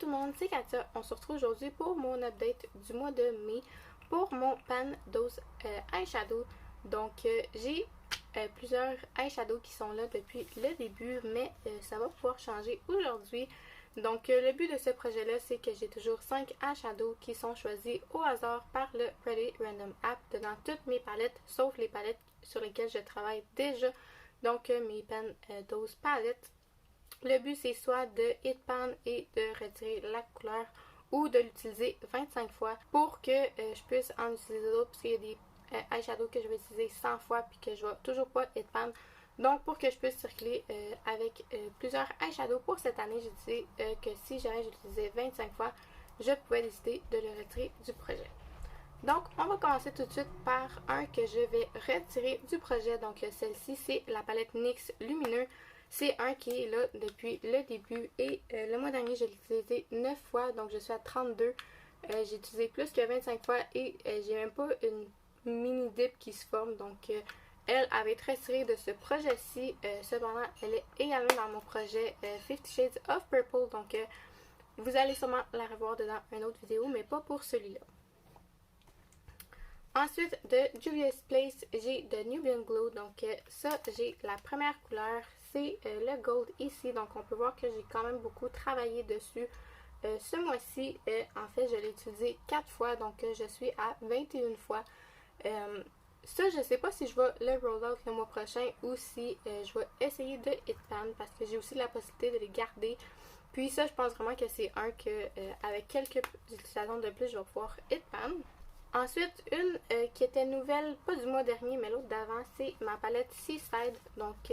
tout le monde, c'est Katia. On se retrouve aujourd'hui pour mon update du mois de mai pour mon pan dose eyeshadow. Donc j'ai plusieurs eyeshadows qui sont là depuis le début, mais ça va pouvoir changer aujourd'hui. Donc le but de ce projet-là, c'est que j'ai toujours 5 eyeshadows qui sont choisis au hasard par le Pretty Random App dans toutes mes palettes, sauf les palettes sur lesquelles je travaille déjà. Donc mes pan dose palettes. Le but, c'est soit de hit pan et de retirer la couleur ou de l'utiliser 25 fois pour que je puisse en utiliser d'autres, parce qu'il y a des eyeshadows que je vais utiliser 100 fois puis que je vais toujours pas hit pan. Donc, pour que je puisse circuler avec plusieurs eyeshadows pour cette année, j'ai décidé que si jamais j'utilisais 25 fois, je pouvais décider de le retirer du projet. Donc, on va commencer tout de suite par un que je vais retirer du projet. Donc, celle-ci, c'est la palette NYX Lumineux. C'est un qui est là depuis le début et le mois dernier, je l'ai utilisé 9 fois, donc je suis à 32. J'ai utilisé plus que 25 fois et j'ai même pas une mini dip qui se forme. Donc, elle avait été retirée de ce projet-ci. Cependant, elle est également dans mon projet 50 Shades of Purple. Donc, vous allez sûrement la revoir dans une autre vidéo, mais pas pour celui-là. Ensuite, de Juvia's Place, j'ai de Nubian Glow. Donc, ça, j'ai la première couleur. C'est le gold ici. Donc, on peut voir que j'ai quand même beaucoup travaillé dessus. Ce mois-ci, en fait, je l'ai utilisé 4 fois. Donc, je suis à 21 fois. Ça, je ne sais pas si je vais le roll out le mois prochain ou si je vais essayer de hit pan parce que j'ai aussi la possibilité de les garder. Puis ça, je pense vraiment que c'est un que, avec quelques utilisations de plus, je vais pouvoir hit pan. Ensuite, une qui était nouvelle, pas du mois dernier, mais l'autre d'avant, c'est ma palette Seaside. Donc,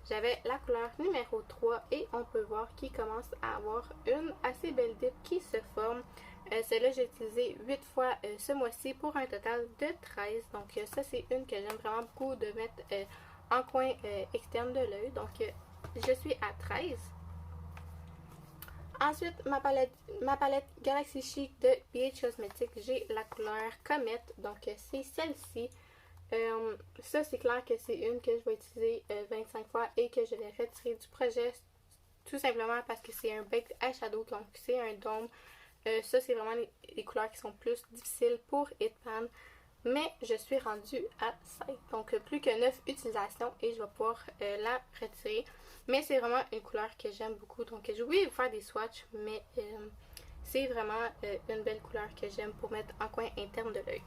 j'avais la couleur numéro 3 et on peut voir qu'il commence à avoir une assez belle dip qui se forme. Celle-là, j'ai utilisé 8 fois ce mois-ci pour un total de 13. Donc, ça, c'est une que j'aime vraiment beaucoup de mettre en coin externe de l'œil. Donc, je suis à 13. Ensuite, ma palette Galaxy Chic de BH Cosmetics, j'ai la couleur Comet, donc c'est celle-ci. Ça, c'est clair que c'est une que je vais utiliser 25 fois et que je vais retirer du projet, tout simplement parce que c'est un baked eyeshadow, donc c'est un dôme. Ça, c'est vraiment les couleurs qui sont plus difficiles pour hit pan. Mais je suis rendue à 5, donc plus que 9 utilisations et je vais pouvoir la retirer. Mais c'est vraiment une couleur que j'aime beaucoup. Donc je vais vous faire des swatchs, mais c'est vraiment une belle couleur que j'aime pour mettre en coin interne de l'œil.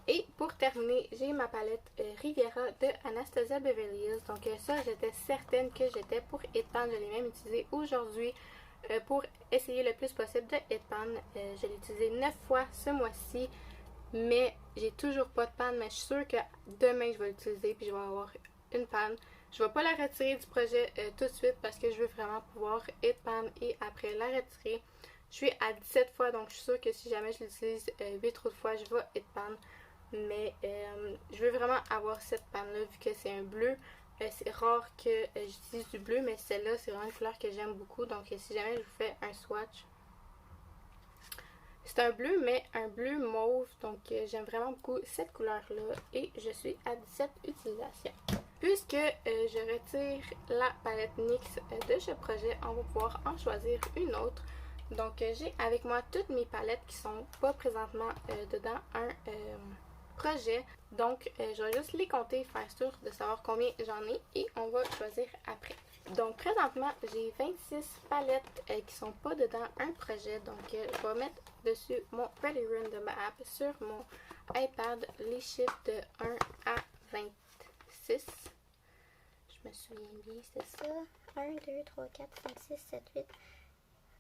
Et pour terminer, j'ai ma palette Riviera de Anastasia Beverly Hills. Donc ça, j'étais certaine que j'étais pour hit pan. Je l'ai même utilisé aujourd'hui pour essayer le plus possible de hit pan. Je l'ai utilisé 9 fois ce mois-ci, mais j'ai toujours pas de panne. Mais je suis sûre que demain, je vais l'utiliser puis je vais avoir une panne. Je ne vais pas la retirer du projet tout de suite parce que je veux vraiment pouvoir hit pan et après la retirer. Je suis à 17 fois, donc je suis sûre que si jamais je l'utilise 8 autres fois, je vais hit pan. Mais je veux vraiment avoir cette panne-là vu que c'est un bleu. C'est rare que j'utilise du bleu, mais celle-là, c'est vraiment une couleur que j'aime beaucoup. Donc, si jamais je vous fais un swatch, c'est un bleu, mais un bleu mauve. Donc, j'aime vraiment beaucoup cette couleur-là. Et je suis à 17 utilisations. Puisque je retire la palette NYX de ce projet, on va pouvoir en choisir une autre. Donc, j'ai avec moi toutes mes palettes qui sont pas présentement dedans un projet. Donc, je vais juste les compter, faire sûr de savoir combien j'en ai et on va choisir après. Donc, présentement, j'ai 26 palettes qui sont pas dedans un projet. Donc, je vais mettre dessus mon Pretty Random App sur mon iPad les chiffres de 1 à 26. Je me souviens bien, c'est ça. 1, 2, 3, 4, 5, 6, 7, 8.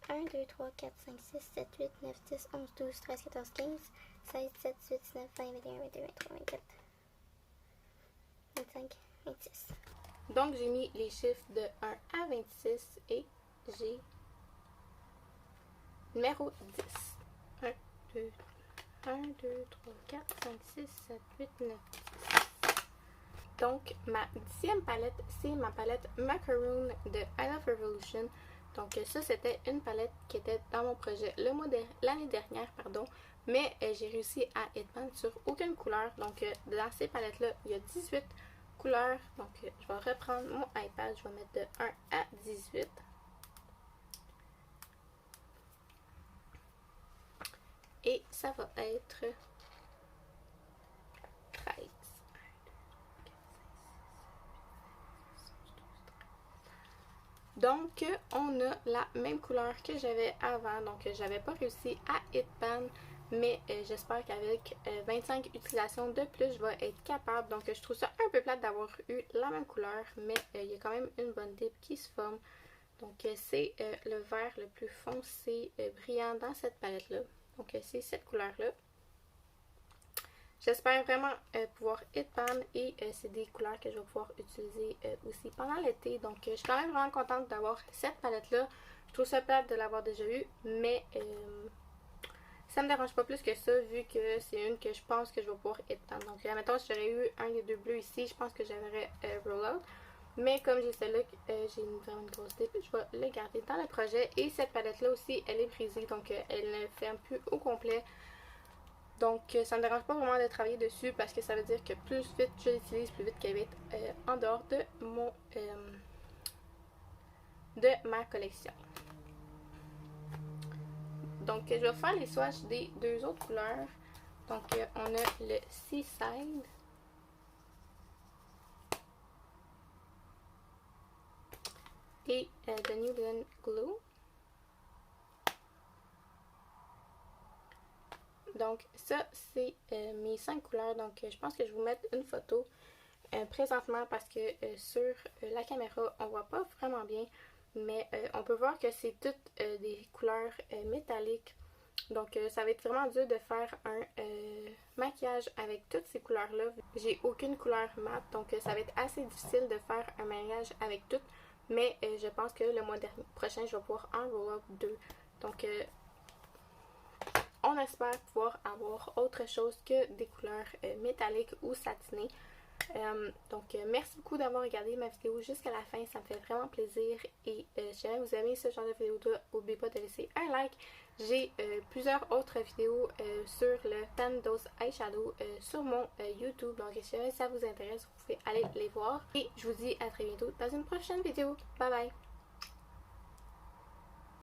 1, 2, 3, 4, 5, 6, 7, 8, 9, 10, 11, 12, 13, 14, 15, 16, 17, 18, 19, 20, 21, 22, 23, 24, 25, 26. Donc, j'ai mis les chiffres de 1 à 26 et j'ai numéro 10. 1, 2, 3, 4, 5, 6, 7, 8, 9, 10. Donc, ma 10e palette, c'est ma palette Macaroon de I Love Revolution. Donc, ça, c'était une palette qui était dans mon projet l'année dernière, mais j'ai réussi à hit pan sur aucune couleur. Donc, dans ces palettes-là, il y a 18 couleurs. Donc, je vais reprendre mon iPad, je vais mettre de 1 à 18. ça va être 13. Donc, on a la même couleur que j'avais avant. Donc, j'avais pas réussi à hit pan, mais j'espère qu'avec 25 utilisations de plus, je vais être capable. Donc, je trouve ça un peu plate d'avoir eu la même couleur, mais il y a quand même une bonne dip qui se forme. Donc, c'est le vert le plus foncé, brillant dans cette palette-là. Donc, c'est cette couleur-là. J'espère vraiment pouvoir hit pan et c'est des couleurs que je vais pouvoir utiliser aussi pendant l'été. Donc, je suis quand même vraiment contente d'avoir cette palette-là. Je trouve ça plate de l'avoir déjà eu, mais ça me dérange pas plus que ça vu que c'est une que je pense que je vais pouvoir hit pan. Donc, admettons, si j'aurais eu un des deux bleus ici, je pense que j'aimerais roll out. Mais comme j'ai celle-là, j'ai vraiment une grosse dip, je vais le garder dans le projet. Et cette palette-là aussi, elle est brisée, donc elle ne ferme plus au complet. Donc, ça ne me dérange pas vraiment de travailler dessus parce que ça veut dire que plus vite je l'utilise, plus vite qu'elle va être en dehors de ma collection. Donc, je vais faire les swatchs des deux autres couleurs. Donc, on a le Seaside. Et The New Blend Glue. Donc, ça, c'est mes 5 couleurs. Donc, je pense que je vais vous mettre une photo présentement parce que sur la caméra, on voit pas vraiment bien. Mais on peut voir que c'est toutes des couleurs métalliques. Donc, ça va être vraiment dur de faire un maquillage avec toutes ces couleurs-là. J'ai aucune couleur mat, donc ça va être assez difficile de faire un maquillage avec toutes. Mais je pense que le mois prochain, je vais pouvoir en roll-up 2. Donc, on espère pouvoir avoir autre chose que des couleurs métalliques ou satinées. Donc, merci beaucoup d'avoir regardé ma vidéo jusqu'à la fin. Ça me fait vraiment plaisir. Et si jamais vous aimez ce genre de vidéo-là, n'oubliez pas de laisser un like. J'ai plusieurs autres vidéos sur le Pan Dose Eyeshadow sur mon YouTube. Donc, si jamais ça vous intéresse, vous pouvez aller les voir. Et je vous dis à très bientôt dans une prochaine vidéo. Bye bye!